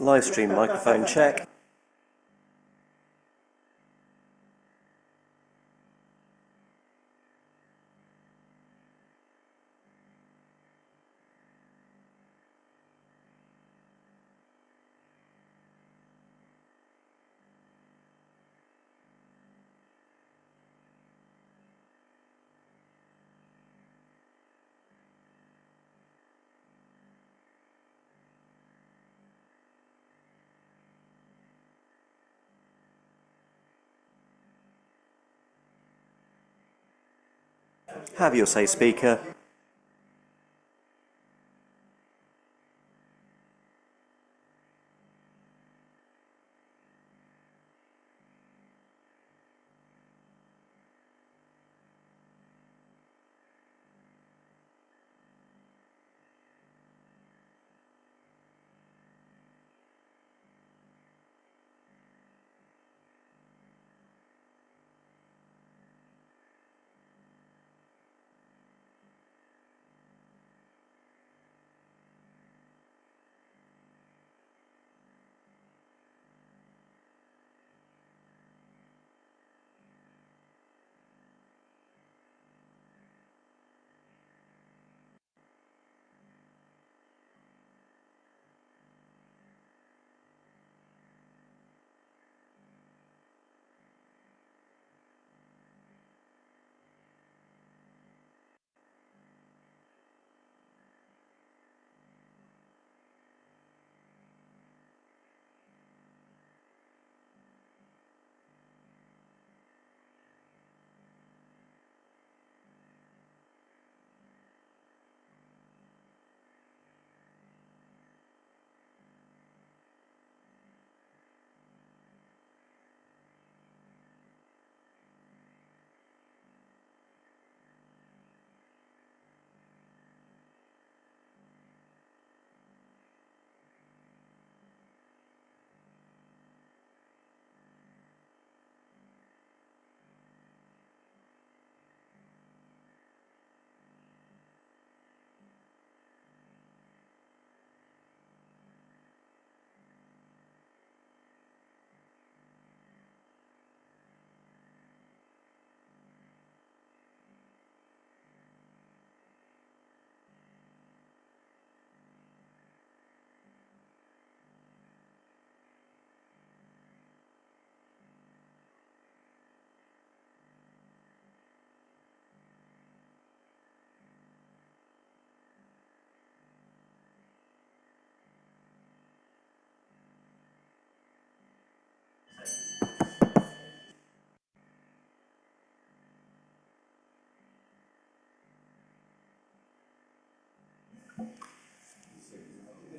Live stream microphone check. Have your say, speaker.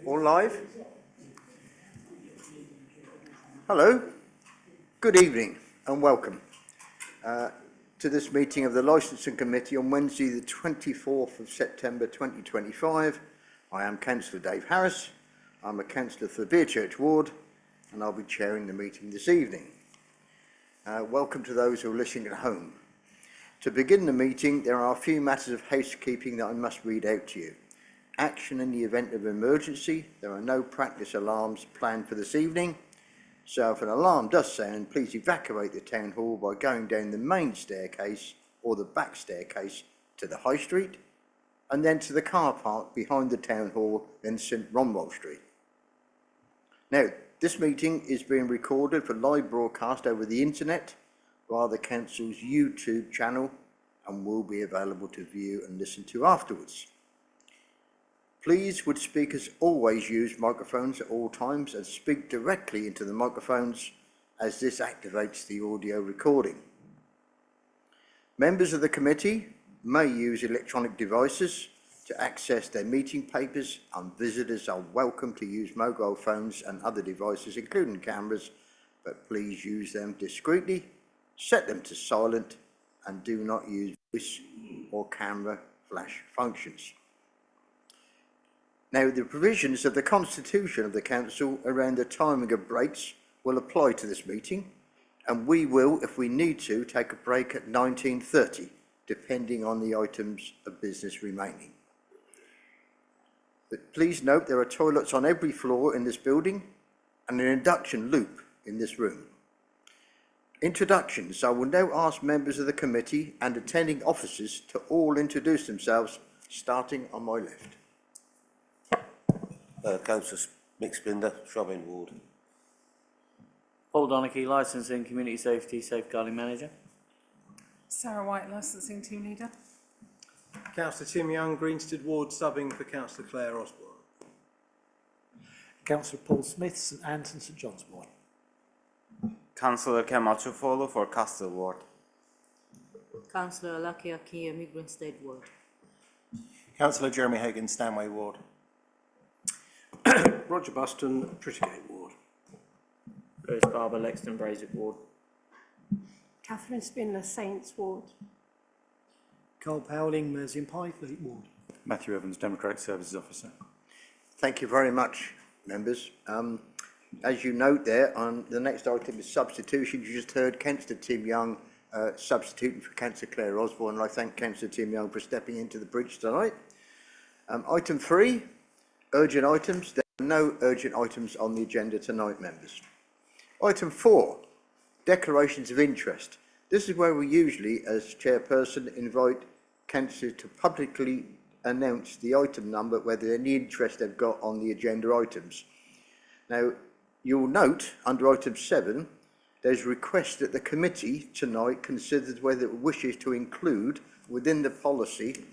All live? Hello, good evening and welcome to this meeting of the Licensing Committee on Wednesday the 24th of September 2025. I am Councillor Dave Harris. I'm a councillor for the Beerchurch Ward and I'll be chairing the meeting this evening. Welcome to those who are listening at home. To begin the meeting, there are a few matters of housekeeping that I must read out to you. Action in the event of emergency. There are no practice alarms planned for this evening. So if an alarm does sound, please evacuate the town hall by going down the main staircase or the back staircase to the High Street and then to the car park behind the town hall in St Ronwell Street. Now, this meeting is being recorded for live broadcast over the internet via the council's YouTube channel and will be available to view and listen to afterwards. Please, would speakers always use microphones at all times and speak directly into the microphones, as this activates the audio recording. Members of the committee may use electronic devices to access their meeting papers, and visitors are welcome to use mobile phones and other devices, including cameras, but please use them discreetly, set them to silent, and do not use voice or camera flash functions. Now, the provisions of the Constitution of the Council around the timing of breaks will apply to this meeting, and we will, if we need to, take a break at 19:30, depending on the items of business remaining. But please note there are toilets on every floor in this building and an induction loop in this room. Introductions. I will now ask members of the committee and attending officers to all introduce themselves, starting on my left. Councillor Mick Splinder, Shrobbing Ward. Paul Donachie, Licensing, Community Safety, Safeguarding Manager. Sarah White, Licensing Team Leader. Councillor Tim Young, Greenstead Ward, subbing for Councillor Claire Osborne. Councillor Paul Smith, St Anne's and St John's Ward. Councillor Camacho Follow for Castle Ward. Councillor Alaki Akiyemi, Greenstead Ward. Councillor Jeremy Hagan, Stanway Ward. Roger Buston, Prittygate Ward. Lewis Barber, Lexton Brasic Ward. Catherine Spindler, Saints Ward. Carl Powling, Mersey and Pye, Fleet Ward. Matthew Evans, Democratic Services Officer. Thank you very much, members. As you note there, on the next item is substitutions. You just heard Councillor Tim Young substituting for Councillor Claire Osborne, and I thank Councillor Tim Young for stepping into the breach tonight. Item 3, urgent items. There are no urgent items on the agenda tonight, members. Item 4, declarations of interest. This is where we usually, as chairperson, invite councillors to publicly announce the item number, whether any interest they've got on the agenda items. Now, you'll note under item 7, there's a request that the committee tonight considers whether it wishes to include within the policy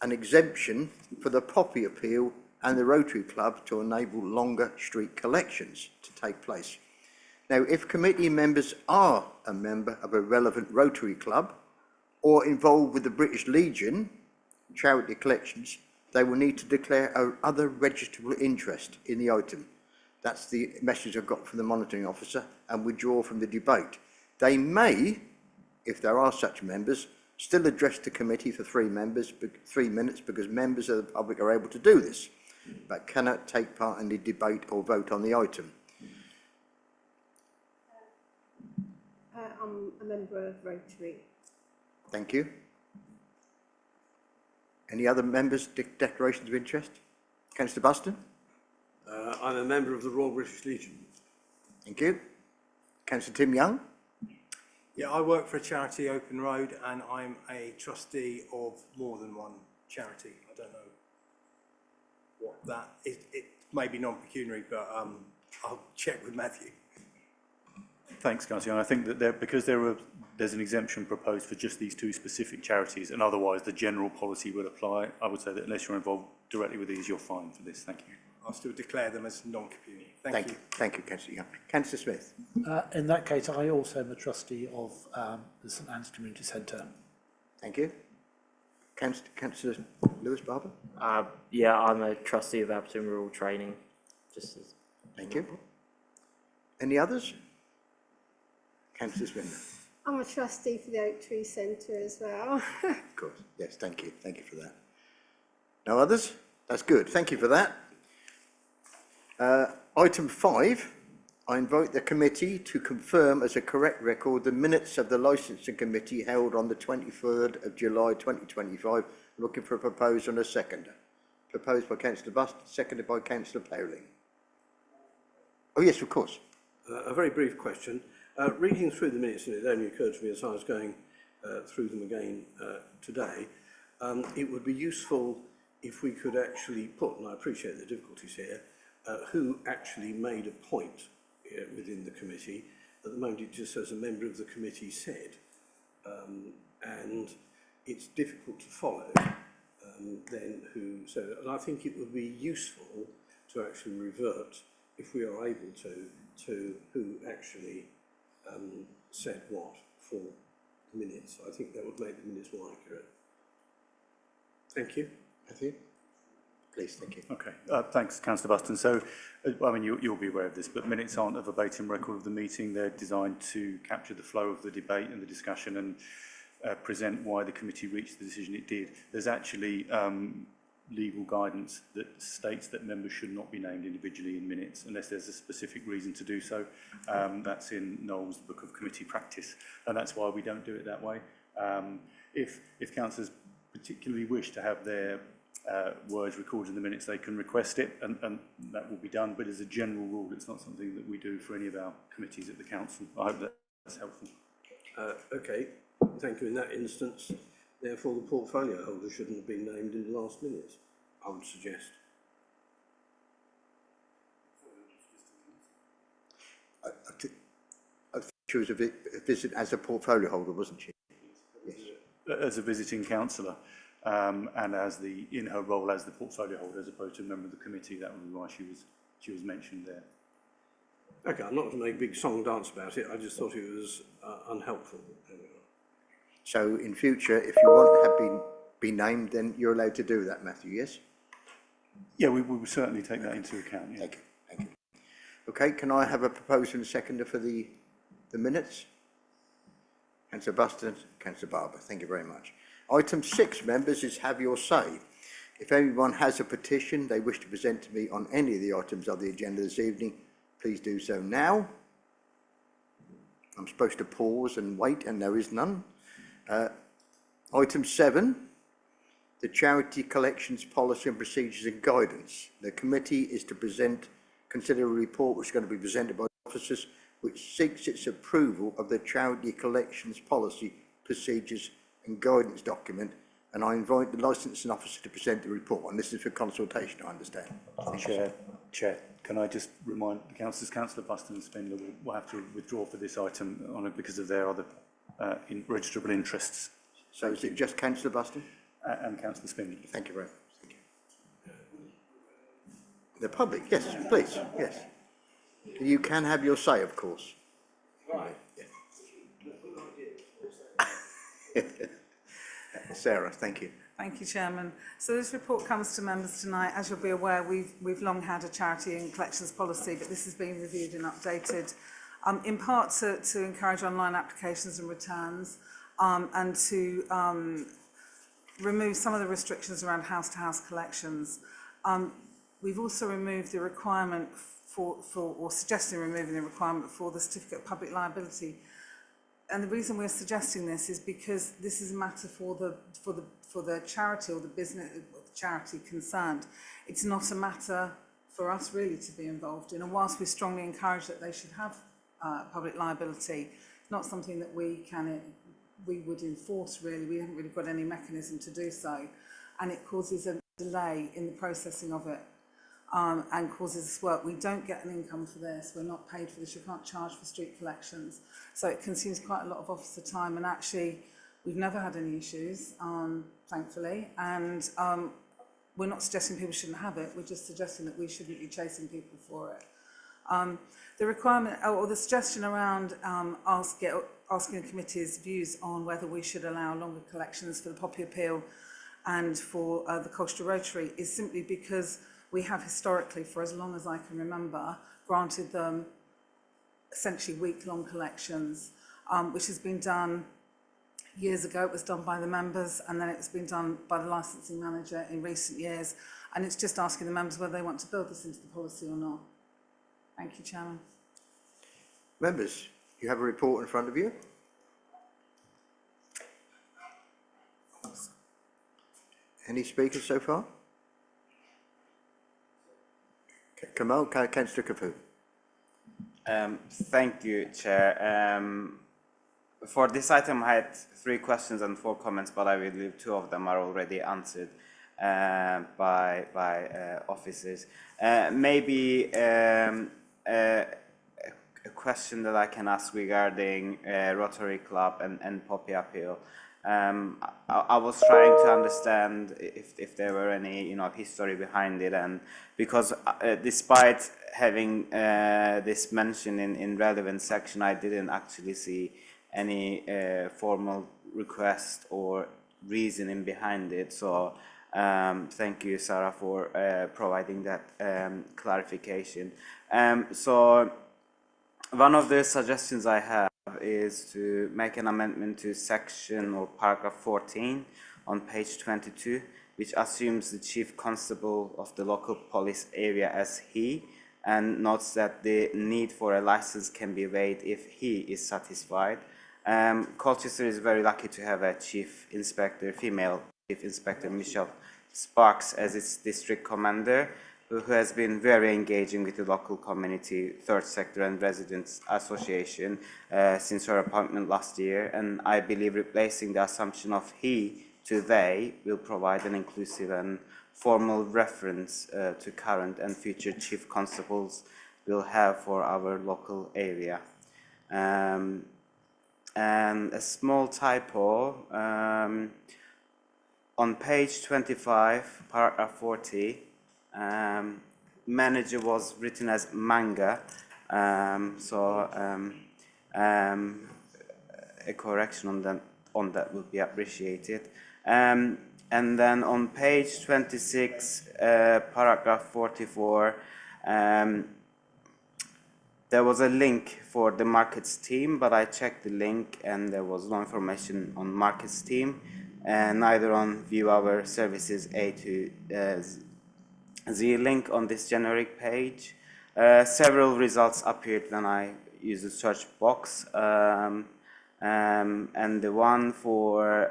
an exemption for the Poppy Appeal and the Rotary Club to enable longer street collections to take place. Now, if committee members are a member of a relevant Rotary Club or involved with the British Legion charity collections, they will need to declare other registrable interest in the item. That's the message I've got from the monitoring officer, and withdraw from the debate. They may, if there are such members, still address the committee for 3 minutes because members of the public are able to do this, but cannot take part in the debate or vote on the item. I'm a member of Rotary. Thank you. Any other members' declarations of interest? Councillor Buston? I'm a member of the Royal British Legion. Thank you. Councillor Tim Young? Yeah, I work for a charity, Open Road, and I'm a trustee of more than one charity. I don't know what that is. It may be non-pecuniary, but I'll check with Matthew. Thanks, Councillor Young. I think that because there's an exemption proposed for just these 2 specific charities, and otherwise the general policy will apply, I would say that unless you're involved directly with these, you're fine for this. Thank you. I'll still declare them as non-pecuniary. Thank you. Thank you, Councillor Young. Councillor Smith? In that case, I also am a trustee of the St Anne's Community Centre. Thank you. Councillor Lewis Barber? Yeah, I'm a trustee of Aberdeen Rural Training. Thank you. Any others? Councillor Spindler? I'm a trustee for the Oak Tree Centre as well. Of course. Yes, thank you. Thank you for that. No others? That's good. Thank you for that. Item 5, I invite the committee to confirm as a correct record the minutes of the licensing committee held on the 23rd of July 2025. Looking for a proposal and a seconder. Proposed by Councillor Buston, seconded by Councillor Powling. Oh yes, of course. A very brief question. Reading through the minutes, and it only occurred to me as I was going through them again today, it would be useful if we could actually put, and I appreciate the difficulties here, who actually made a point within the committee. At the moment it just says a member of the committee said, and it's difficult to follow then who said it. And I think it would be useful to actually revert, if we are able to who actually said what for the minutes. I think that would make the minutes more accurate. Thank you. Matthew? Please, thank you. Okay, thanks, Councillor Buston. So, I mean, you'll be aware of this, but minutes aren't a verbatim record of the meeting. They're designed to capture the flow of the debate and the discussion and present why the committee reached the decision it did. There's actually legal guidance that states that members should not be named individually in minutes unless there's a specific reason to do so. That's in Noel's Book of Committee Practice, and that's why we don't do it that way. If councillors particularly wish to have their words recorded in the minutes, they can request it, and that will be done. But as a general rule, it's not something that we do for any of our committees at the council. I hope that's helpful. Okay, thank you. In that instance, therefore, the portfolio holder shouldn't have been named in the last minutes, I would suggest. I think she was a visit as a portfolio holder, wasn't she? Yes. As a visiting councillor, and in her role as the portfolio holder, as opposed to a member of the committee, that would be why she was mentioned there. Okay, I'm not going to make a big song and dance about it. I just thought it was unhelpful. So in future, if you want to have been named, then you're allowed to do that, Matthew, yes? Yeah, we will certainly take that into account. Yeah. Thank you. Thank you. Okay, can I have a proposer and a seconder for the minutes? Councillor Buston, Councillor Barber, thank you very much. Item 6, members, is have your say. If anyone has a petition they wish to present to me on any of the items of the agenda this evening, please do so now. I'm supposed to pause and wait, and there is none. Item 7, the Charity Collections Policy and Procedures and Guidance. The committee is to consider a report which is going to be presented by officers which seeks its approval of the Charity Collections Policy, Procedures and Guidance document, and I invite the licensing officer to present the report, and this is for consultation, I understand. Chair, can I just remind the councillors, Councillor Buston and Spindler will have to withdraw for this item on it because of their other registrable interests. So is it just Councillor Buston? And Councillor Spindler. Thank you very much. Thank you. The public, yes, please, yes. You can have your say, of course. Right. Yeah. Sarah, thank you. Thank you, Chairman. So this report comes to members tonight. As you'll be aware, we've long had a charity and collections policy, but this has been reviewed and updated, in part to encourage online applications and returns, and to remove some of the restrictions around house-to-house collections. We've also removed the requirement or suggesting removing the requirement for the certificate of public liability. And the reason we're suggesting this is because this is a matter for the charity or the business, or the charity concerned. It's not a matter for us really to be involved in. And whilst we strongly encourage that they should have public liability, it's not something that we would enforce really. We haven't really got any mechanism to do so, and it causes a delay in the processing of it. And causes us work. We don't get an income for this. We're not paid for this. You can't charge for street collections. So it consumes quite a lot of officer time. And actually, we've never had any issues, thankfully. And we're not suggesting people shouldn't have it. We're just suggesting that we shouldn't be chasing people for it. The requirement or the suggestion around asking the committee's views on whether we should allow longer collections for the Poppy Appeal and for the Colchester Rotary is simply because we have historically, for as long as I can remember, granted them essentially week-long collections, which has been done years ago. It was done by the members, and then it's been done by the licensing manager in recent years. And it's just asking the members whether they want to build this into the policy or not. Thank you, Chairman. Members, you have a report in front of you. Any speakers so far? Kamal, Councillor Kafu. Thank you, Chair. For this item, I had 3 questions and 4 comments, but I will leave 2 of them are already answered by officers. Maybe a question that I can ask regarding Rotary Club and Poppy Appeal. I was trying to understand if there were any, history behind it, and because despite having this mentioned in relevant section, I didn't actually see any formal request or reasoning behind it. So thank you, Sarah, for providing that clarification. So one of the suggestions I have is to make an amendment to section or paragraph 14 on page 22, which assumes the chief constable of the local police area as he, and notes that the need for a license can be waived if he is satisfied. Colchester is very lucky to have a chief inspector, female chief inspector, Michelle Sparks as its district commander, who has been very engaging with the local community, third sector and residents association since her appointment last year. And I believe replacing the assumption of he to they will provide an inclusive and formal reference to current and future chief constables will have for our local area. And a small typo, on page 25, paragraph 40, manager was written as manga, a correction on that would be appreciated. And then on page 26, paragraph 44, there was a link for the markets team, but I checked the link and there was no information on markets team, and neither on view our services A to Z link on this generic page. Several results appeared when I used the search box, and the one for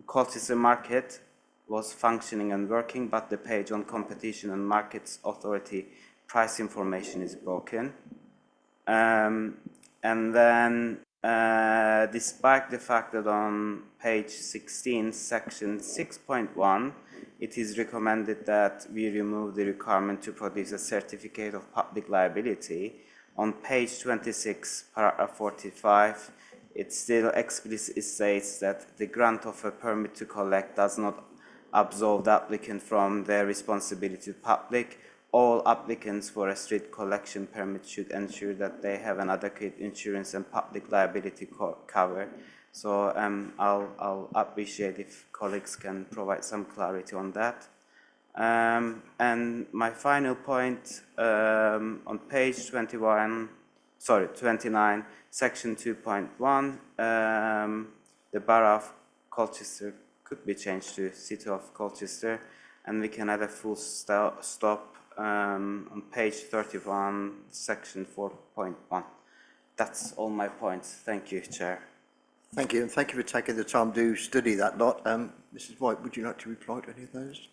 Colchester Market was functioning and working, but the page on Competition and Markets Authority price information is broken. And then despite the fact that on page 16, section 6.1, it is recommended that we remove the requirement to produce a certificate of public liability, on page 26, paragraph 45, it still explicitly states that the grant of a permit to collect does not absolve the applicant from their responsibility to public. All applicants for a street collection permit should ensure that they have an adequate insurance and public liability cover. So I'll appreciate if colleagues can provide some clarity on that. And my final point, on page 29, section 2.1, the Borough of Colchester could be changed to City of Colchester, and we can add a full stop on page 31, section 4.1. That's all my points. Thank you, Chair. Thank you, and thank you for taking the time to study that lot. Mrs. White, would you like to reply to any of those?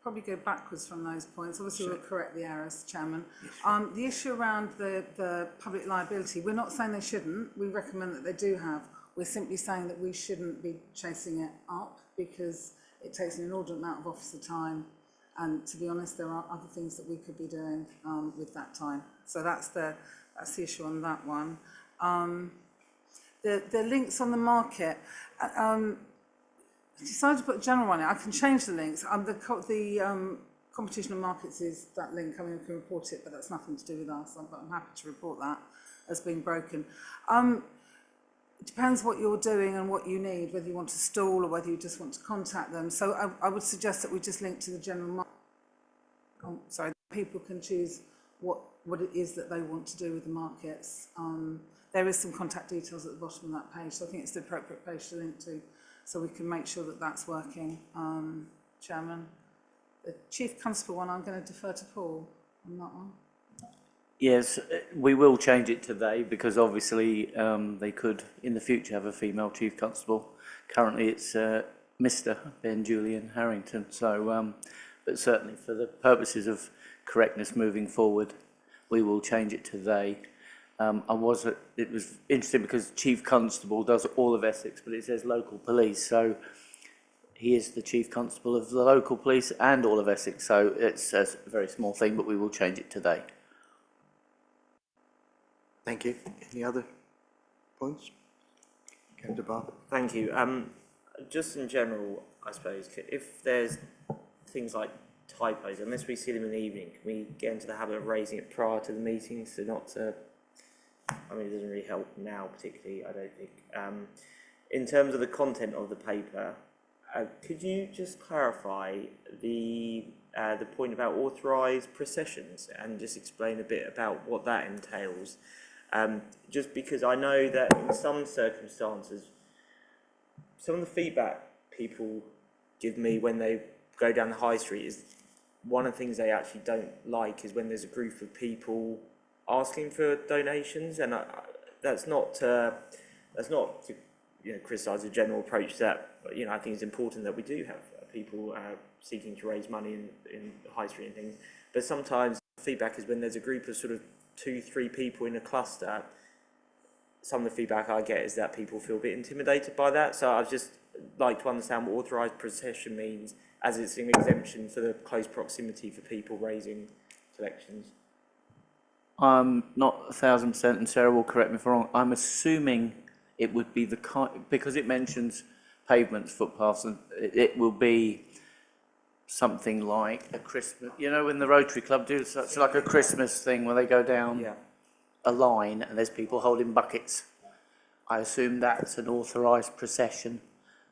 Probably go backwards from those points. Obviously, we'll correct the errors, Chairman. The issue around the public liability, we're not saying they shouldn't. We recommend that they do have. We're simply saying that we shouldn't be chasing it up because it takes an inordinate amount of officer time. And to be honest, there are other things that we could be doing with that time. So that's the issue on that one. The links on the market. I decided to put a general one in. I can change the links. The competition and markets is that link. I mean, we can report it, but that's nothing to do with us. But I'm happy to report that as being broken. It depends what you're doing and what you need, whether you want to stall or whether you just want to contact them. So I would suggest that we just link to the general market. People can choose what it is that they want to do with the markets. There is some contact details at the bottom of that page, so I think it's the appropriate page to link to, so we can make sure that that's working. Chairman, the Chief Constable one, I'm going to defer to Paul on that one. Yes, we will change it to they, because obviously they could in the future have a female Chief Constable. Currently it's Mr. Ben Julian Harrington, so but certainly for the purposes of correctness moving forward, we will change it to they. It was interesting because Chief Constable does all of Essex, but it says local police, so he is the Chief Constable of the local police and all of Essex, so it's a very small thing, but we will change it to they. Thank you. Any other points? Councillor Barker. Thank you. Just in general, I suppose, if there's things like typos, unless we see them in the evening, can we get into the habit of raising it prior to the meeting, so not to, I mean, it doesn't really help now particularly, I don't think. In terms of the content of the paper, could you just clarify the point about authorised processions and just explain a bit about what that entails? Just because I know that in some circumstances, some of the feedback people give me when they go down the high street is one of the things they actually don't like is when there's a group of people asking for donations, and that's not to criticise the general approach that I think it's important that we do have people seeking to raise money in the high street and things. But sometimes feedback is when there's a group of sort of 2-3 people in a cluster. Some of the feedback I get is that people feel a bit intimidated by that. So I'd just like to understand what authorised procession means, as it's an exemption for the close proximity for people raising collections. I'm not 1,000%, and Sarah will correct me if I'm wrong. I'm assuming it would be the kind, because it mentions pavements, footpaths, and it will be something like a Christmas, you know, when the Rotary Club do such like a Christmas thing where they go down a line and there's people holding buckets. I assume that's an authorised procession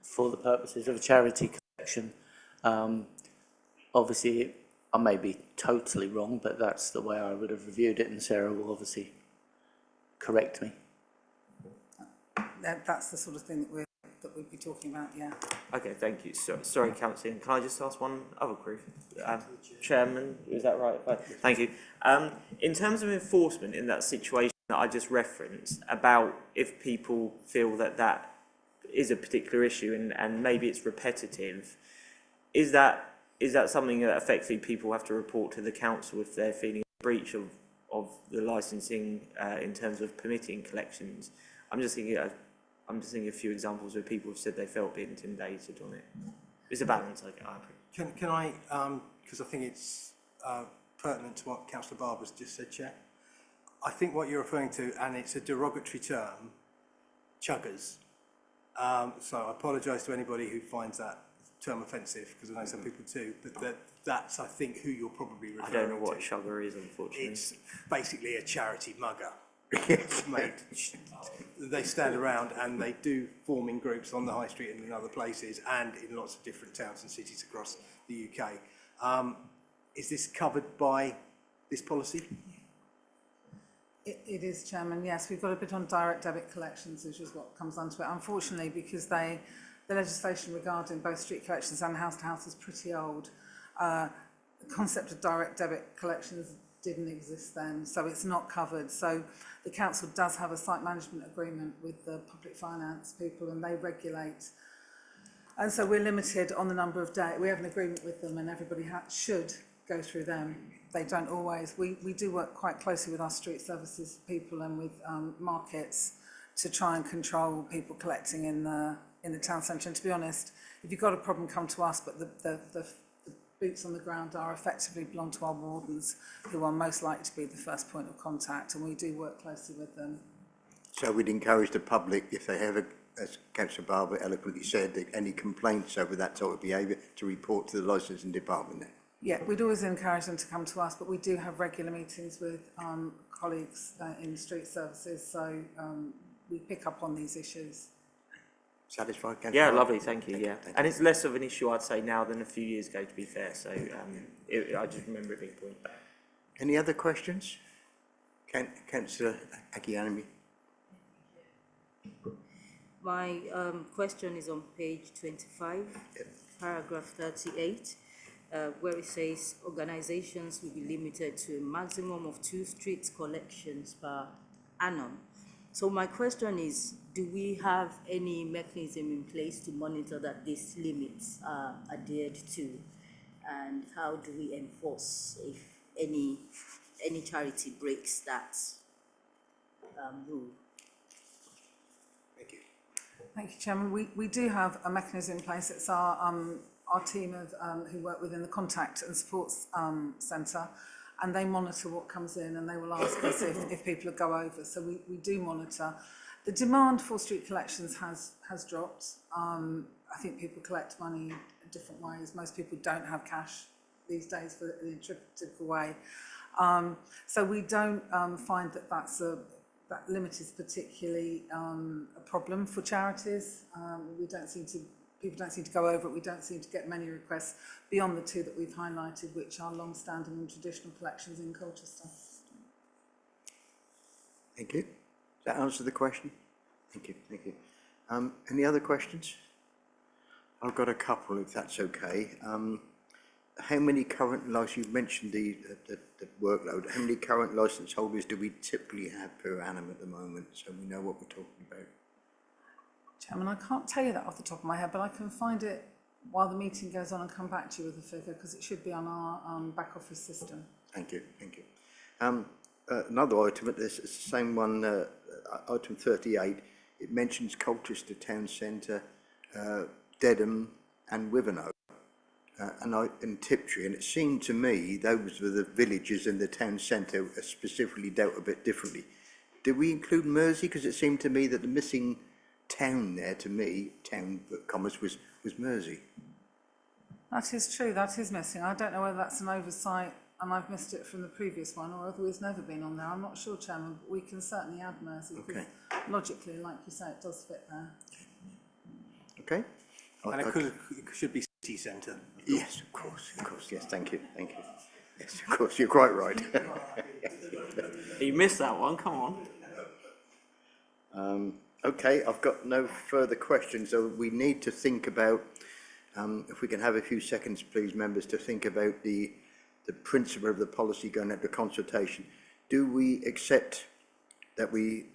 for the purposes of a charity collection. Obviously, I may be totally wrong, but that's the way I would have reviewed it, and Sarah will obviously correct me. That's the sort of thing that we'd be talking about, yeah. Okay, thank you. Sorry, Councillor, can I just ask one other query? Chairman, is that right? Thank you. In terms of enforcement in that situation that I just referenced, about if people feel that that is a particular issue and maybe it's repetitive, is that something that effectively people have to report to the council if they're feeling a breach of the licensing in terms of permitting collections? I'm just thinking a few examples where people have said they felt a bit intimidated on it. It's a balance, I agree. Can I, because I think it's pertinent to what Councillor Barber's just said, Chair. I think what you're referring to, and it's a derogatory term, chuggers. So I apologise to anybody who finds that term offensive, because I know some people do, but that's, I think, who you're probably referring to. I don't know what a chugger is, unfortunately. It's basically a charity mugger. Mate, they stand around and they do form in groups on the high street and in other places and in lots of different towns and cities across the UK. Is this covered by this policy? It is, Chairman, yes. We've got a bit on direct debit collections, which is what comes onto it. Unfortunately, because the legislation regarding both street collections and house-to-house is pretty old, the concept of direct debit collections didn't exist then, so it's not covered. So the council does have a site management agreement with the public finance people, and they regulate. And so we're limited on the number of days. We have an agreement with them, and everybody should go through them. They don't always. We do work quite closely with our street services people and with markets to try and control people collecting in the town centre. And to be honest, if you've got a problem, come to us, but the boots on the ground are effectively belong to our wardens, who are most likely to be the first point of contact, and we do work closely with them. So we'd encourage the public, if they have, as Councillor Barber eloquently said, any complaints over that sort of behaviour, to report to the licensing department then? Yeah, we'd always encourage them to come to us, but we do have regular meetings with colleagues in the street services, so we pick up on these issues. Satisfied, Councillor? Yeah, lovely, thank you, yeah. And it's less of an issue, I'd say, now than a few years ago, to be fair, so I just remember it being pointed out. Any other questions? Councillor Akianami. My question is on page 25, paragraph 38, where it says organizations will be limited to a maximum of 2 street collections per annum. So my question is, do we have any mechanism in place to monitor that these limits are adhered to? And how do we enforce if any charity breaks that rule? Thank you. Thank you, Chairman. We do have a mechanism in place. It's our team of who work within the contact and supports centre, and they monitor what comes in, and they will ask us if people go over. So we do monitor. The demand for street collections has dropped. I think people collect money in different ways. Most people don't have cash these days for in a typical way. So we don't find that limit is particularly a problem for charities. People don't seem to go over it. We don't seem to get many requests beyond the 2 that we've highlighted, which are long-standing and traditional collections in Colchester. Thank you. Does that answer the question? Thank you. Thank you. Any other questions? I've got a couple, if that's okay. How many current license? You've mentioned the workload. How many current license holders do we typically have per annum at the moment, so we know what we're talking about? Chairman, I can't tell you that off the top of my head, but I can find it while the meeting goes on and come back to you with a figure, because it should be on our back office system. Thank you, thank you. Another item, it's the same one, item 38, it mentions Colchester Town Centre, Dedham and Wivenhoe, and Tiptree, and it seemed to me those were the villages in the town centre specifically dealt a bit differently. Did we include Mersey? Because it seemed to me that the missing town there, to me, town commas, was Mersey. That is true, that is missing. I don't know whether that's an oversight and I've missed it from the previous one, or whether it's never been on there. I'm not sure, Chairman, but we can certainly add Mersey, because logically, like you say, it does fit there. Okay. And it should be city centre. Yes, of course, yes, thank you. Yes, of course, you're quite right. You missed that one, come on. Okay, I've got no further questions, so we need to think about, if we can have a few seconds, please, members, to think about the principle of the policy going into consultation. Do we accept that we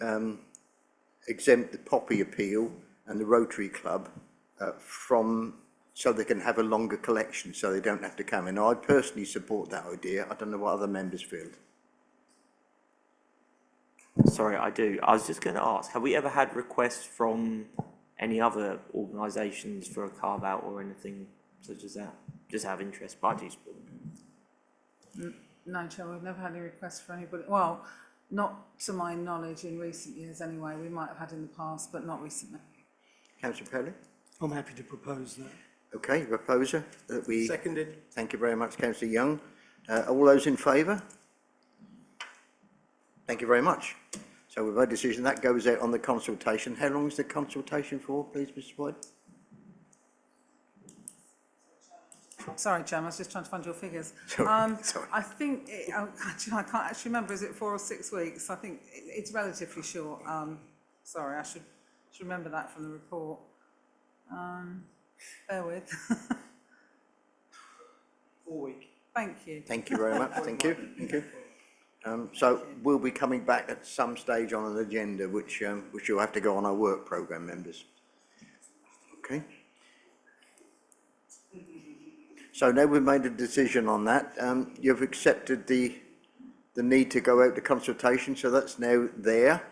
exempt the Poppy appeal and the Rotary Club from, so they can have a longer collection, so they don't have to come in? Now, I personally support that idea. I don't know what other members feel. Sorry, I do. I was just going to ask, have we ever had requests from any other organisations for a carve-out or anything such as that? Just have interest, but I do support. No, Chair, we've never had any requests for anybody. Well, not to my knowledge in recent years anyway. We might have had in the past, but not recently. Councillor Perry? I'm happy to propose that. Okay, proposer that we... Seconded. Thank you very much, Councillor Young. All those in favour? Thank you very much. So we've made a decision. That goes out on the consultation. How long is the consultation for, please, Mr White? Sorry, Chairman, I was just trying to find your figures. Sorry. I think, I can't actually remember, is it 4 or 6 weeks? I think it's relatively short. Sorry, I should remember that from the report. Bear with. 4 weeks. Thank you. Thank you very much. Thank you. Thank you. So we'll be coming back at some stage on an agenda, which will have to go on our work programme, members. Okay. So now we've made a decision on that. You've accepted the need to go out to consultation, so that's now there.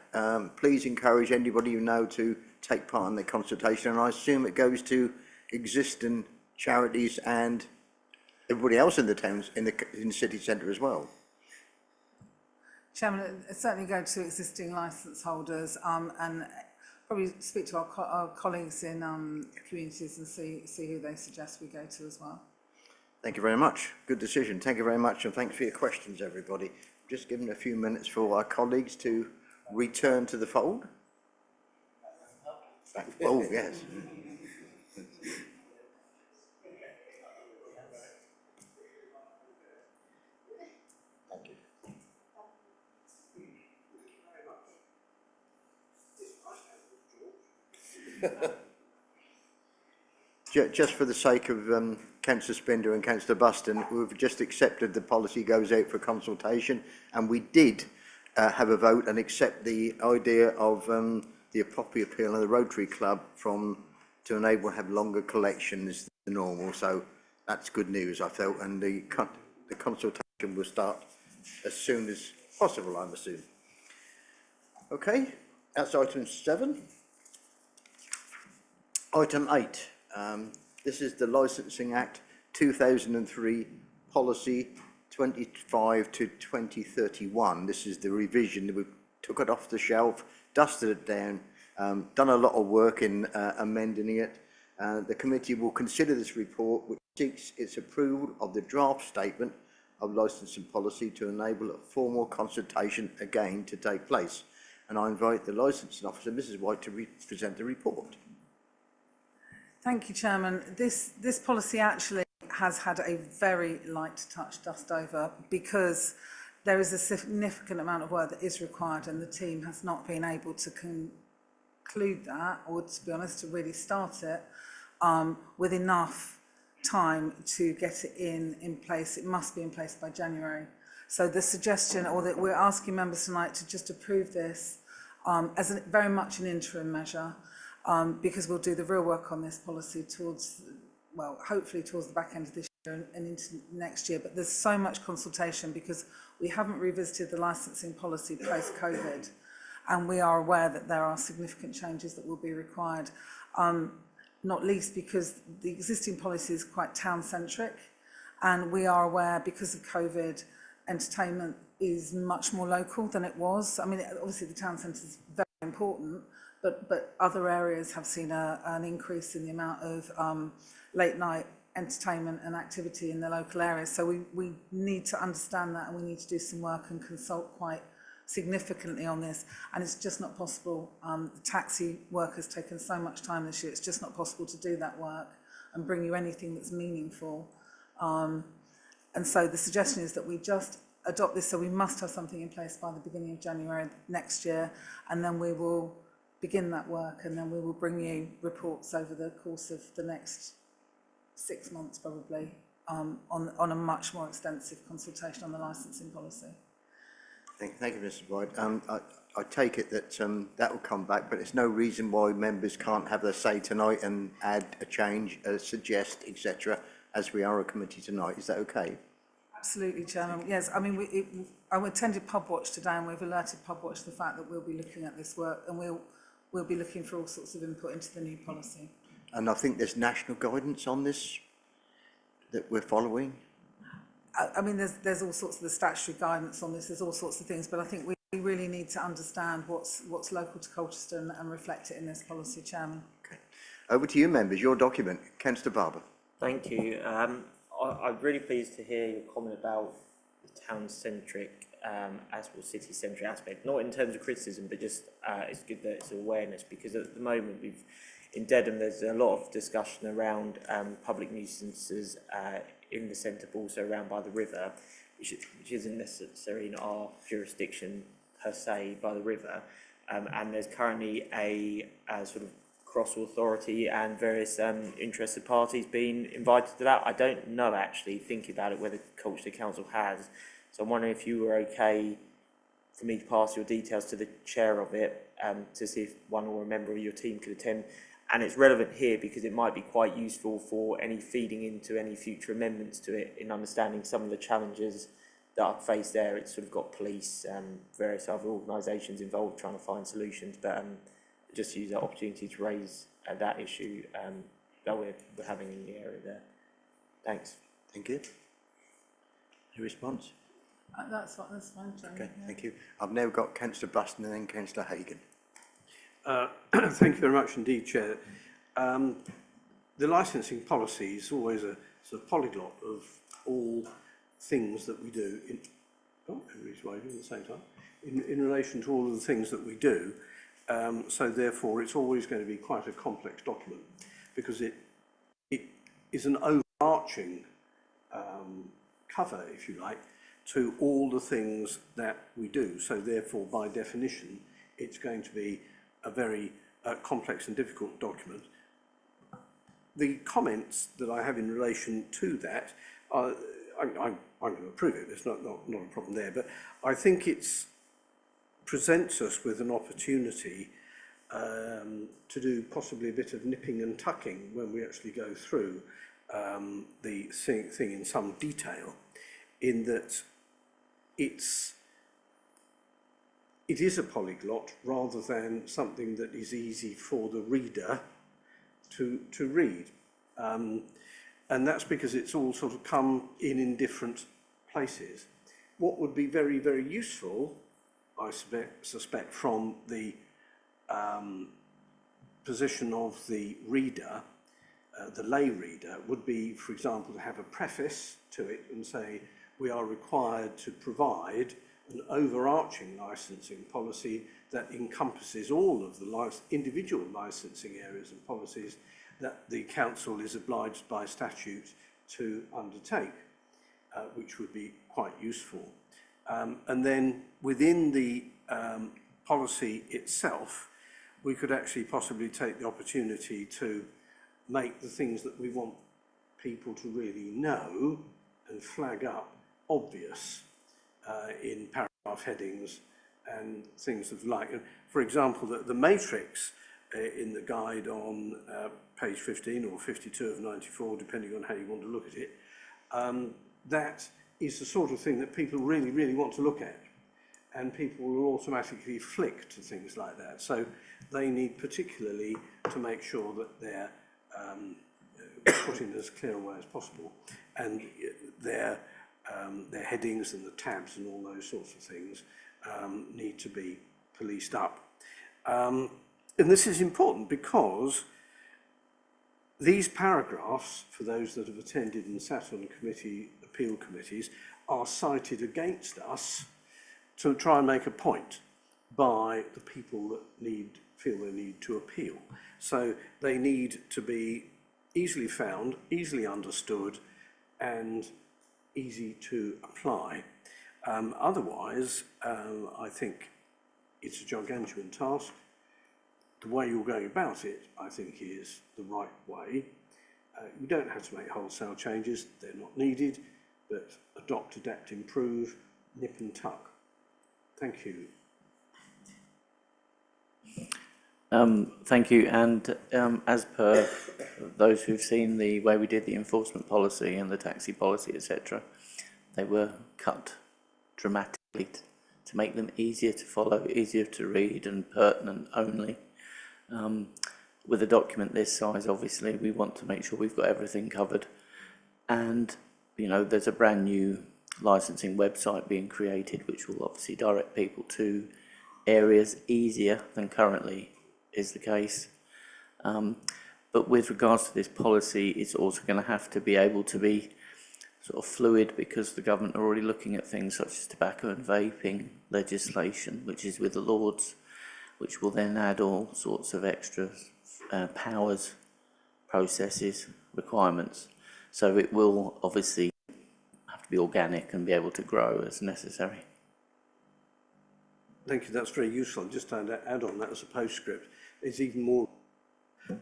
Please encourage anybody you know to take part in the consultation, and I assume it goes to existing charities and everybody else in the towns, in the city centre as well. Chairman, it certainly go to existing licence holders and probably speak to our colleagues in communities and see who they suggest we go to as well. Thank you very much. Good decision. Thank you very much, and thanks for your questions, everybody. Just giving a few minutes for our colleagues to return to the fold. Oh, yes. Thank you. Just for the sake of Councillor Spindler and Councillor Buston, we've just accepted the policy goes out for consultation, and we did have a vote and accept the idea of the Poppy appeal and the Rotary Club to enable to have longer collections than normal. So that's good news, I felt, and the consultation will start as soon as possible, I'm assuming. Okay, that's item 7. Item 8. This is the Licensing Act 2003 Policy 25 to 2031. This is the revision. We took it off the shelf, dusted it down, done a lot of work in amending it. The committee will consider this report, which seeks its approval of the draft statement of licensing policy to enable a formal consultation again to take place. And I invite the licensing officer, Mrs White, to present the report. Thank you, Chairman. This policy actually has had a very light touch dust over because there is a significant amount of work that is required, and the team has not been able to conclude that, or to be honest, to really start it with enough time to get it in place. It must be in place by January. So the suggestion, or that we're asking members tonight to just approve this as very much an interim measure, because we'll do the real work on this policy towards well, hopefully towards the back end of this year and into next year. But there's so much consultation because we haven't revisited the licensing policy post-COVID, and we are aware that there are significant changes that will be required, not least because the existing policy is quite town-centric, and we are aware because of COVID, entertainment is much more local than it was. I mean, obviously the town centre is very important, but other areas have seen an increase in the amount of late night entertainment and activity in the local areas. So we need to understand that, and we need to do some work and consult quite significantly on this. And it's just not possible. The taxi work has taken so much time this year. It's just not possible to do that work and bring you anything that's meaningful. And so the suggestion is that we just adopt this, so we must have something in place by the beginning of January next year, and then we will begin that work, and then we will bring you reports over the course of the next 6 months probably, on a much more extensive consultation on the licensing policy. Thank you, Mr. White. I take it that that will come back, but there's no reason why members can't have their say tonight and add a change, suggest, etc., as we are a committee tonight. Is that okay? Absolutely, Chairman. Yes, I mean, I attended Pubwatch today, and we've alerted Pubwatch the fact that we'll be looking at this work, and we'll be looking for all sorts of input into the new policy. And I think there's national guidance on this that we're following. I mean, there's all sorts of the statutory guidance on this. There's all sorts of things, but I think we really need to understand what's local to Colchester and reflect it in this policy, Chairman. Okay. Over to you, members. Your document, Councillor Barber. Thank you. I'm really pleased to hear your comment about the town-centric as well as city-centric aspect. Not in terms of criticism, but just it's good that it's awareness, because at the moment in Dedham there's a lot of discussion around public nuisances in the centre, but also around by the river, which isn't necessarily in our jurisdiction per se by the river. And there's currently a sort of cross-authority and various interested parties being invited to that. I don't know, actually, thinking about it, whether Colchester Council has. So I'm wondering if you were okay for me to pass your details to the chair of it to see if one or a member of your team could attend. And it's relevant here because it might be quite useful for any feeding into any future amendments to it in understanding some of the challenges that are faced there. It's sort of got police, various other organisations involved trying to find solutions, but just use that opportunity to raise that issue that we're having in the area there. Thanks. Thank you. Any response? That's fine, Chairman. Okay, yeah. thank you. I've now got Councillor Buston and then Councillor Hagan. Thank you very much indeed, Chair. The licensing policy is always a sort of polyglot of all things that we do. Everybody's waving at the same time. In relation to all of the things that we do, so therefore it's always going to be quite a complex document, because it is an overarching cover, if you like, to all the things that we do. So therefore, by definition, it's going to be a very complex and difficult document. The comments that I have in relation to that, I'm going to approve it. There's not a problem there. But I think it presents us with an opportunity to do possibly a bit of nipping and tucking when we actually go through the thing in some detail, in that it is a polyglot rather than something that is easy for the reader to read. And that's because it's all sort of come in different places. What would be very, very useful, I suspect from the position of the reader, the lay reader, would be, for example, to have a preface to it and say, we are required to provide an overarching licensing policy that encompasses all of the individual licensing areas and policies that the council is obliged by statute to undertake, which would be quite useful. And then within the policy itself, we could actually possibly take the opportunity to make the things that we want people to really know and flag up obvious in paragraph headings and things of like. For example, the matrix in the guide on page 15 or 52 of 94, depending on how you want to look at it, that is the sort of thing that people really, really want to look at. And people will automatically flick to things like that. So they need particularly to make sure that they're put in as clear a way as possible. And their headings and the tabs and all those sorts of things need to be policed up. And this is important because these paragraphs, for those that have attended and sat on appeal committees, are cited against us to try and make a point by the people that feel they need to appeal. So they need to be easily found, easily understood, and easy to apply. Otherwise, I think it's a gargantuan task. The way you're going about it, I think, is the right way. You don't have to make wholesale changes, they're not needed, but adopt, adapt, improve, nip and tuck. Thank you. Thank you. And as per those who've seen the way we did the enforcement policy and the taxi policy, etc., they were cut dramatically to make them easier to follow, easier to read, and pertinent only. With a document this size, obviously, we want to make sure we've got everything covered. And, you know, there's a brand new licensing website being created, which will obviously direct people to areas easier than currently is the case. But with regards to this policy, it's also going to have to be able to be sort of fluid, because the government are already looking at things such as tobacco and vaping legislation, which is with the Lords, which will then add all sorts of extra powers, processes, requirements. So it will obviously have to be organic and be able to grow as necessary. Thank you, that's very useful. Just to add on that as a postscript, it's even more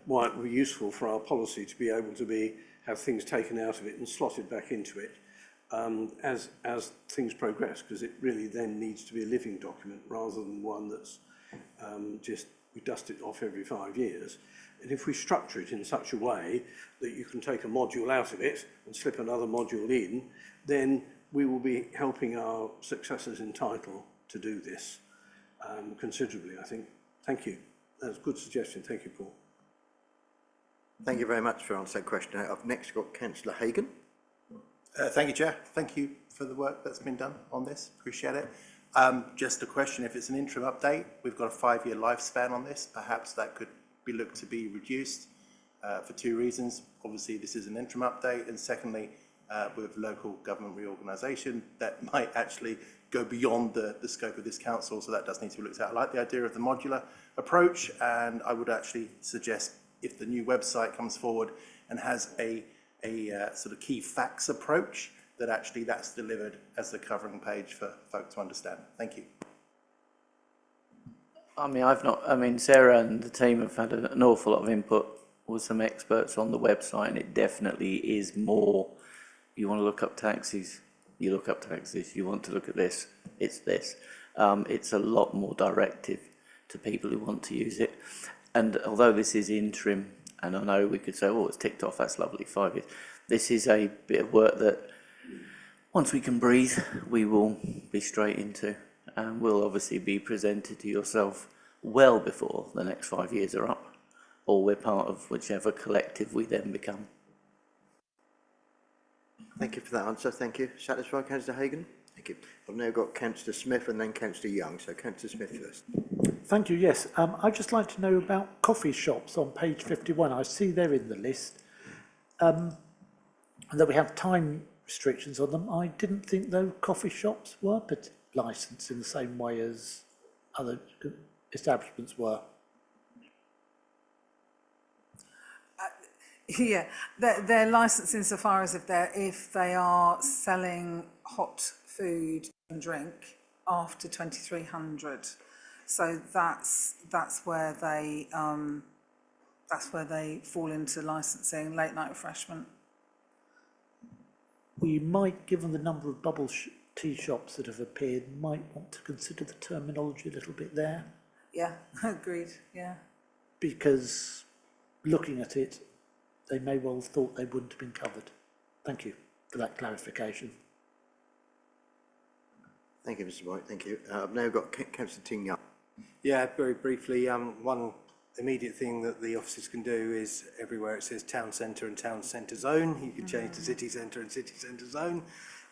why it would be useful for our policy to be able to have things taken out of it and slotted back into it as things progress, because it really then needs to be a living document rather than one that's just we dust it off every 5 years. And if we structure it in such a way that you can take a module out of it and slip another module in, then we will be helping our successors in title to do this considerably, I think. Thank you. That's a good suggestion. Thank you, Paul. Thank you very much for answering that question. I've next got Councillor Hagan. Thank you, Chair. Thank you for the work that's been done on this. Appreciate it. Just a question, if it's an interim update, we've got a 5-year lifespan on this. Perhaps that could be looked to be reduced for 2 reasons. Obviously, this is an interim update, and secondly, with local government reorganisation, that might actually go beyond the scope of this council, so that does need to be looked at. I like the idea of the modular approach, and I would actually suggest if the new website comes forward and has a sort of key facts approach, that actually that's delivered as the covering page for folk to understand. Thank you. I mean, Sarah and the team have had an awful lot of input with some experts on the website, and it definitely is more, you want to look up taxis, you look up taxis, you want to look at this, it's this. It's a lot more directive to people who want to use it. And although this is interim, and I know we could say, oh, it's ticked off, that's lovely, 5 years. This is a bit of work that, once we can breathe, we will be straight into, and will obviously be presented to yourself well before the next 5 years are up, or we're part of whichever collective we then become. Thank you for that answer. Thank you. Satisfied, Councillor Hagan? Thank you. I've now got Councillor Smith and then Councillor Young. So Councillor Smith first. Thank you, yes. I'd just like to know about coffee shops on page 51. I see they're in the list. And that we have time restrictions on them. I didn't think though coffee shops were licensed in the same way as other establishments were. Yeah, they're licensed insofar as if they are selling hot food and drink after 2300. So that's where they fall into licensing, late night refreshment. We might, given the number of bubble tea shops that have appeared, might want to consider the terminology a little bit there. Yeah, agreed. Yeah. because looking at it, they may well have thought they wouldn't have been covered. Thank you for that clarification. Thank you, Mr White, thank you. I've now got Councillor Ting Young. Yeah, very briefly, one immediate thing that the officers can do is everywhere it says town centre and town centre zone, you can change to city centre and city centre zone.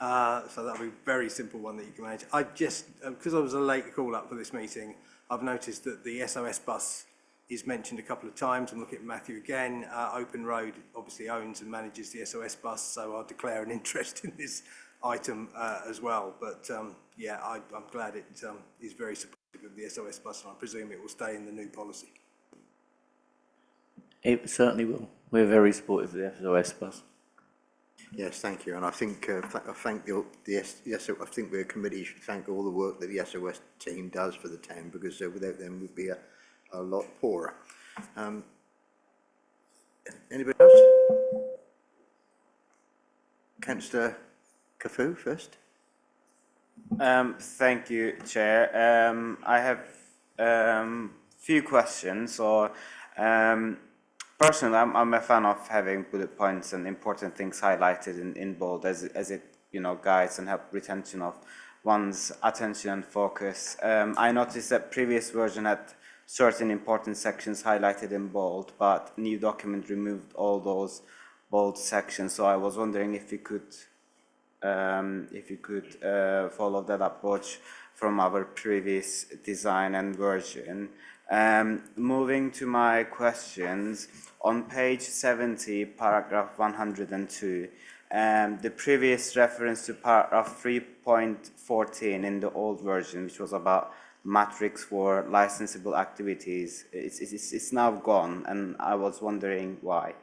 So that'll be a very simple one that you can manage. I just, because I was a late call up for this meeting, I've noticed that the SOS bus is mentioned a couple of times. I'm looking at Matthew again. Open Road obviously owns and manages the SOS bus, so I'll declare an interest in this item as well. But yeah, I'm glad it is very supportive of the SOS bus, and I presume it will stay in the new policy. It certainly will. We're very supportive of the SOS bus. Yes, thank you. And I think I thank I think the committee should thank all the work that the SOS team does for the town, because without them we'd be a lot poorer. Anybody else? Councillor Cafu first. Thank you, Chair. I have few questions. Or personally, I'm a fan of having bullet points and important things highlighted in bold, as it guides and help retention of one's attention and focus. I noticed that previous version had certain important sections highlighted in bold, but new document removed all those bold sections. So I was wondering if you could follow that approach from our previous design and version. Moving to my questions, on page 70, paragraph 102, the previous reference to paragraph 3.14 in the old version, which was about matrix for licensable activities, it's now gone, and I was wondering why.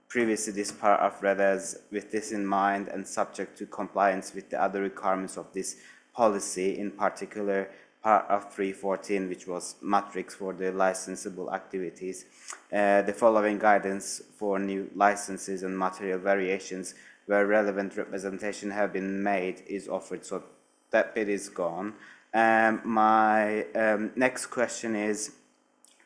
Previously, this paragraph read as, with this in mind and subject to compliance with the other requirements of this policy, in particular, paragraph 3.14, which was matrix for the licensable activities. The following guidance for new licenses and material variations where relevant representation have been made is offered, so that bit is gone. My next question is,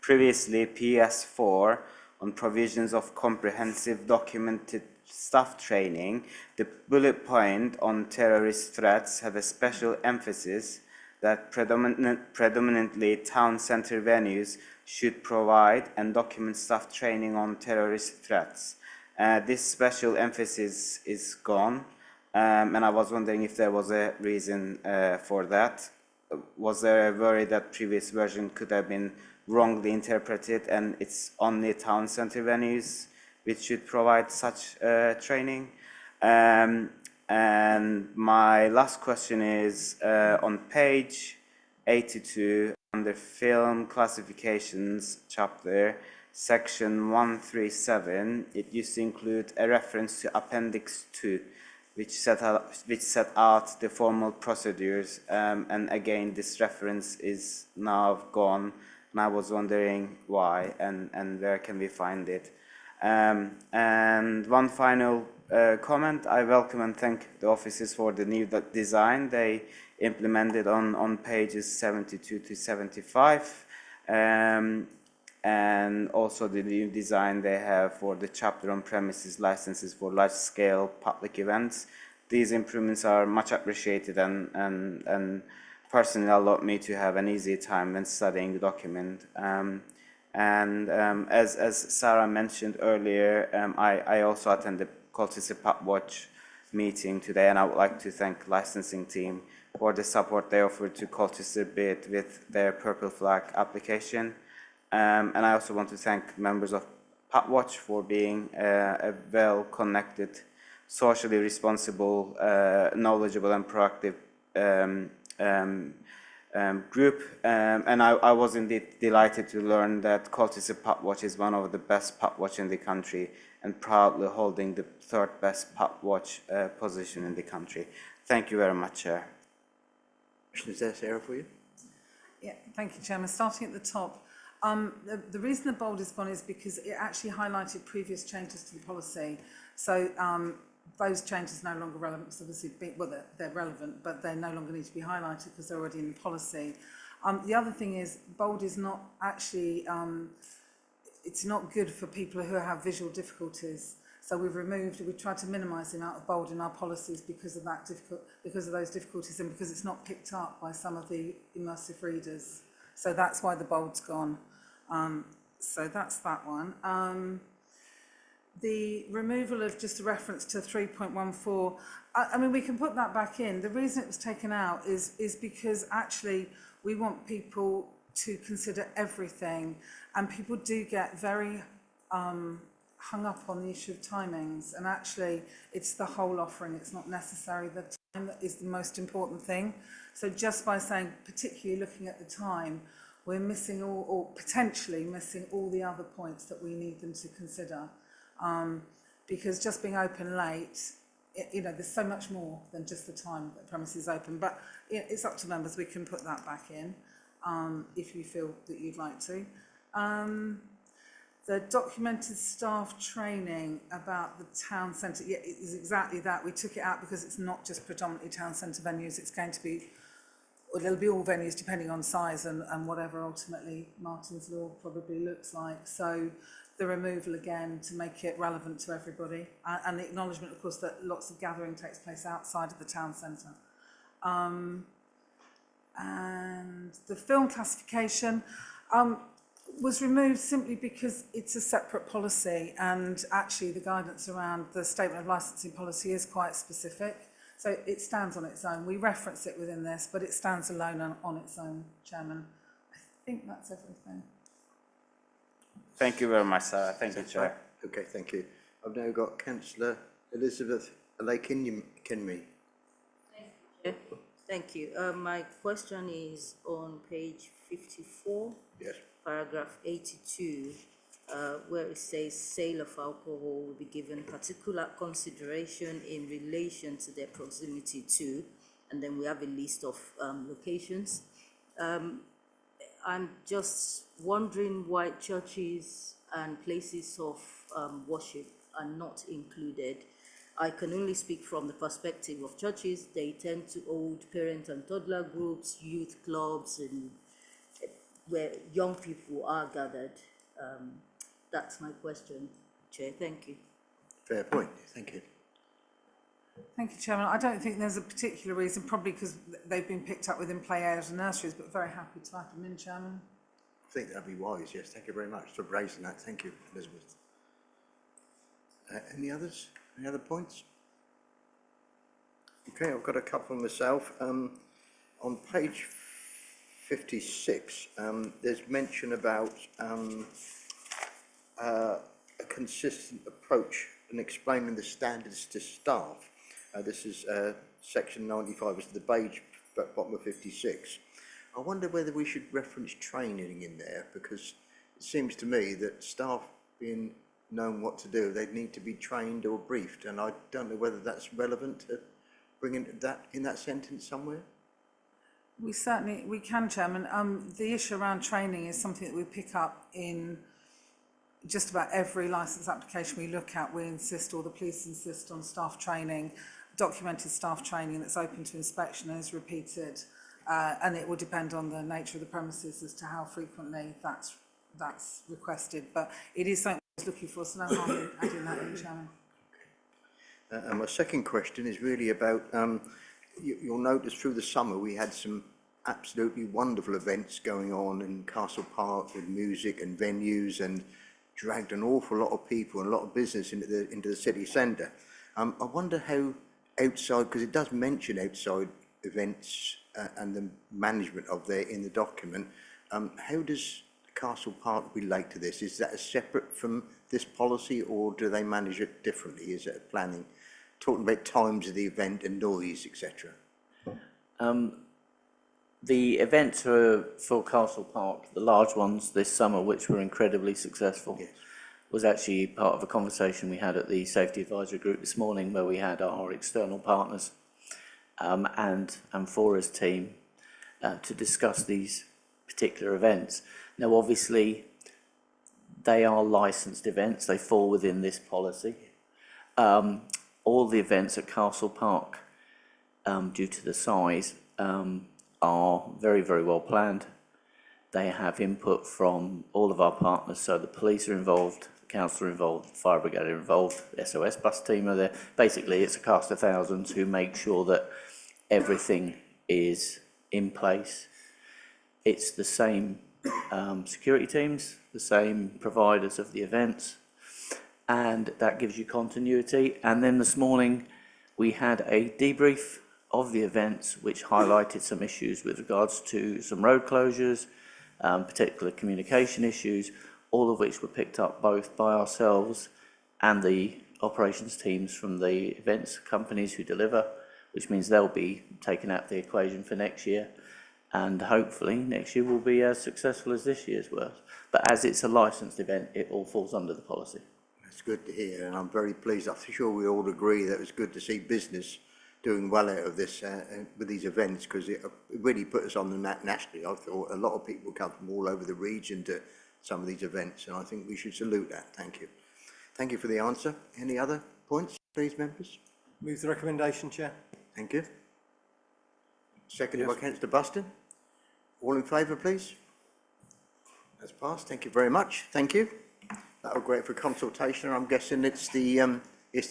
previously PS4 on provisions of comprehensive documented staff training, the bullet point on terrorist threats had a special emphasis that predominantly town centre venues should provide and document staff training on terrorist threats. This special emphasis is gone, and I was wondering if there was a reason for that. Was there a worry that previous version could have been wrongly interpreted and it's only town centre venues which should provide such training? And my last question is on page 82 under film classifications chapter, section 137, it used to include a reference to appendix 2, which set out the formal procedures, and again this reference is now gone, and I was wondering why and where can we find it. And one final comment, I welcome and thank the officers for the new design they implemented on pages 72 to 75, and also the new design they have for the chapter on premises licenses for large-scale public events. These improvements are much appreciated and personally allowed me to have an easy time when studying the document. As Sarah mentioned earlier, I also attended Colchester Pub Watch meeting today, and I would like to thank licensing team for the support they offered to Colchester bid with their Purple Flag application. And I also want to thank members of Pub Watch for being a well-connected, socially responsible, knowledgeable and proactive group, and I was indeed delighted to learn that Colchester Pub Watch is one of the best pub watch in the country and proudly holding the third best pub watch position in the country. Thank you very much, Chair. Is there, Sarah, for you? Yeah, thank you, Chairman. Starting at the top, the reason the bold is gone is because it actually highlighted previous changes to the policy. So those changes are no longer relevant, because obviously, they're relevant, but they no longer need to be highlighted because they're already in the policy. The other thing is, bold is not actually, it's not good for people who have visual difficulties. So we tried to minimise the amount of bold in our policies because of those difficulties, and because it's not picked up by some of the immersive readers. So that's why the bold's gone. So that's that one. The removal of just a reference to 3.14, I mean, we can put that back in. The reason it was taken out is because actually we want people to consider everything, and people do get very hung up on the issue of timings, and actually it's the whole offering. It's not necessarily the time that is the most important thing. So just by saying, particularly looking at the time, we're missing or potentially missing all the other points that we need them to consider. Because just being open late, there's so much more than just the time that the premise is open. But it's up to members. We can put that back in if you feel that you'd like to. The documented staff training about the town centre, it is exactly that. We took it out because it's not just predominantly town centre venues. It's going to be, or there'll be all venues depending on size and whatever ultimately Martin's Law probably looks like. So the removal again to make it relevant to everybody, and the acknowledgement, of course, that lots of gathering takes place outside of the town centre. And the film classification was removed simply because it's a separate policy, and actually the guidance around the statement of licensing policy is quite specific. So it stands on its own. We reference it within this, but it stands alone on its own, Chairman. I think that's everything. Thank you very much, Sarah. Thank you, Chair. Okay, thank you. I've now got Councillor Elizabeth Kinmey. Thank you. My question is on page 54, Yes. paragraph 82, where it says sale of alcohol will be given particular consideration in relation to their proximity to, and then we have a list of locations. I'm just wondering why churches and places of worship are not included. I can only speak from the perspective of churches. They tend to hold parent and toddler groups, youth clubs, and where young people are gathered. That's my question, Chair. Thank you. Fair point. Thank you. Thank you, Chairman. I don't think there's a particular reason, probably because they've been picked up within play areas and nurseries, but very happy to type them in, Chairman. I think that'd be wise, yes. Thank you very much for raising that. Thank you, Elizabeth. Any others? Any other points? Okay, I've got a couple myself. On page 56, there's mention about a consistent approach in explaining the standards to staff. This is section 95, it's the beige bottom of 56. I wonder whether we should reference training in there, because it seems to me that staff being known what to do, they'd need to be trained or briefed, and I don't know whether that's relevant to bringing that in that sentence somewhere. We can, Chairman. The issue around training is something that we pick up in just about every licence application we look at. We insist, or the police insist, on staff training, documented staff training that's open to inspection and is repeated, and it will depend on the nature of the premises as to how frequently that's requested. But it is something I was looking for, so no harm in adding that in, Chairman. And my second question is really about, you'll notice through the summer we had some absolutely wonderful events going on in Castle Park with music and venues, and dragged an awful lot of people and a lot of business into the city centre. I wonder how outside, because it does mention outside events and the management of there in the document, how does Castle Park relate to this? Is that separate from this policy, or do they manage it differently? Is it planning, talking about times of the event and noise, etc.? The events for Castle Park, the large ones this summer, which were incredibly successful, yes, was actually part of a conversation we had at the Safety Advisory Group this morning, where we had our external partners and Amfora's team to discuss these particular events. Now, obviously, they are licensed events. They fall within this policy. All the events at Castle Park, due to the size, are very, very well planned. they have input from all of our partners, so the police are involved, the council are involved, the fire brigade are involved, the SOS bus team are there. Basically, it's a cast of thousands who make sure that everything is in place. It's the same security teams, the same providers of the events, and that gives you continuity. And then this morning we had a debrief of the events which highlighted some issues with regards to some road closures, particular communication issues, all of which were picked up both by ourselves and the operations teams from the events companies who deliver, which means they'll be taken out of the equation for next year. And hopefully next year will be as successful as this year's was. But as it's a licensed event, it all falls under the policy. It's good to hear, and I'm very pleased. I'm sure we all agree that it was good to see business doing well out of this with these events, because it really put us on the map nationally. I thought a lot of people come from all over the region to some of these events, and I think we should salute that. Thank you. Thank you for the answer. Any other points, please, members? Move the recommendation, Chair. Thank you. Seconded by Councillor Buston. All in favour, please? That's passed. Thank you very much. Thank you. That will be great for consultation. I'm guessing it's the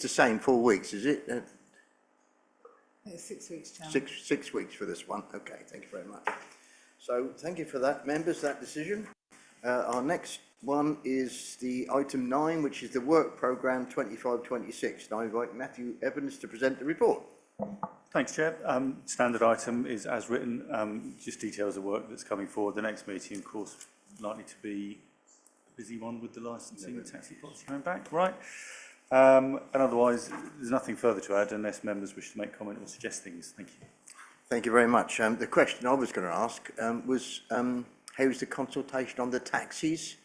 same 4 weeks, is it? It's 6 weeks, Chairman. Six weeks for this one. Okay, thank you very much. So thank you for that, members, that decision. Our next one is the item 9, which is the work programme 25-26. And I invite Matthew Evans to present the report. Thanks, Chair. Standard item is as written, just details of work that's coming forward. The next meeting, of course, likely to be a busy one with the licensing and taxi policy coming back, right? And otherwise, there's nothing further to add unless members wish to make comment or suggest things. Thank you. Thank you very much. The question I was going to ask was how's the consultation on the taxis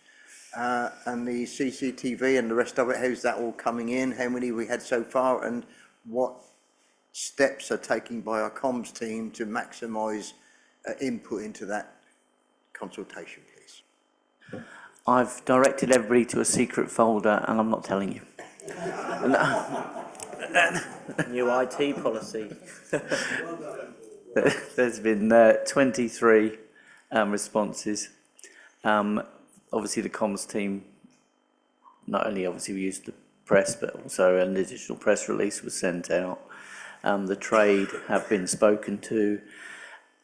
and the CCTV and the rest of it? How's that all coming in? How many we had so far, and what steps are taken by our comms team to maximise input into that consultation, please? I've directed everybody to a secret folder and I'm not telling you. New IT policy. There's been 23 responses. Obviously the comms team, not only obviously we used the press, but also an additional press release was sent out. The trade have been spoken to.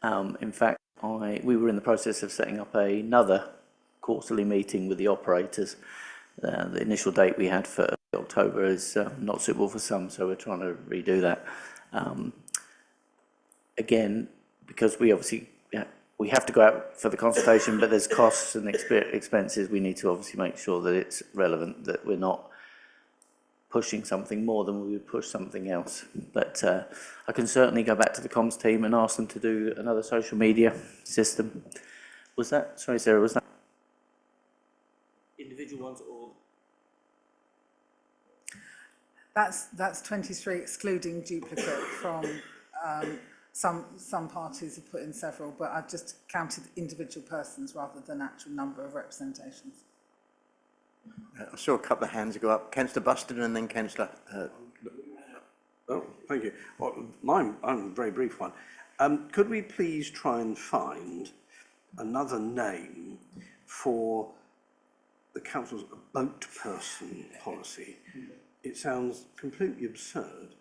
In fact, we were in the process of setting up another quarterly meeting with the operators. The initial date we had for October is not suitable for some, so we're trying to redo that. Again, because we obviously we have to go out for the consultation, but there's costs and expenses. We need to obviously make sure that it's relevant, that we're not pushing something more than we would push something else. But I can certainly go back to the comms team and ask them to do another social media system. Was that, sorry Sarah, was that individual ones or? That's 23 excluding duplicate from some parties have put in several, but I've just counted individual persons rather than actual number of representations. I saw a couple of hands go up. Councillor Buston and then Councillor... Oh, thank you. Well, I'm a very brief one. Could we please try and find another name for the council's boat person policy? It sounds completely absurd,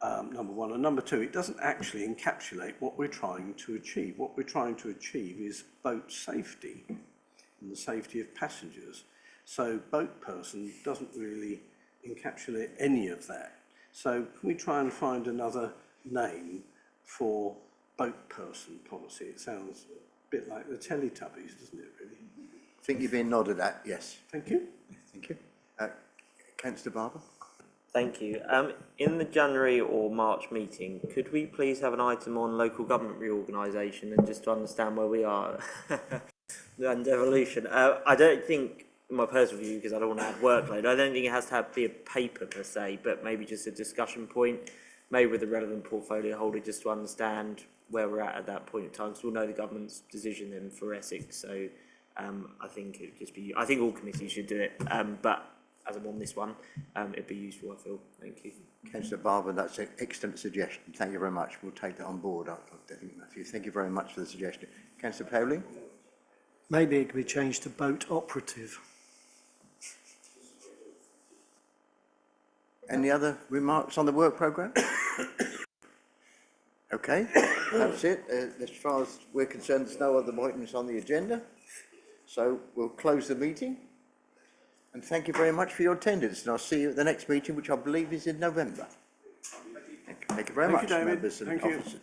number one. And number two, it doesn't actually encapsulate what we're trying to achieve. What we're trying to achieve is boat safety and the safety of passengers. So boat person doesn't really encapsulate any of that. So can we try and find another name for boat person policy? It sounds a bit like the Teletubbies, doesn't it, really? I think you're being nodded at, yes. Thank you. Thank you. Councillor Barber? Thank you. In the January or March meeting, could we please have an item on local government reorganisation and just to understand where we are and evolution? I don't think, in my personal view, because I don't want to add workload, I don't think it has to be a paper per se, but maybe just a discussion point, maybe with the relevant portfolio holder, just to understand where we're at that point in time, because we'll know the government's decision then for Essex. So I think it would just be, I think all committees should do it, but as I'm on this one, it'd be useful, I feel. Thank you. Councillor Barber, that's an excellent suggestion. Thank you very much. We'll take that on board, I think, Matthew. Thank you very much for the suggestion. Councillor Powling? Maybe it could be changed to boat operative. Any other remarks on the work programme? Okay, that's it. As far as we're concerned, there's no other items on the agenda. So we'll close the meeting. And thank you very much for your attendance. And I'll see you at the next meeting, which I believe is in November. Thank you very much, David. members and Thank you. officers.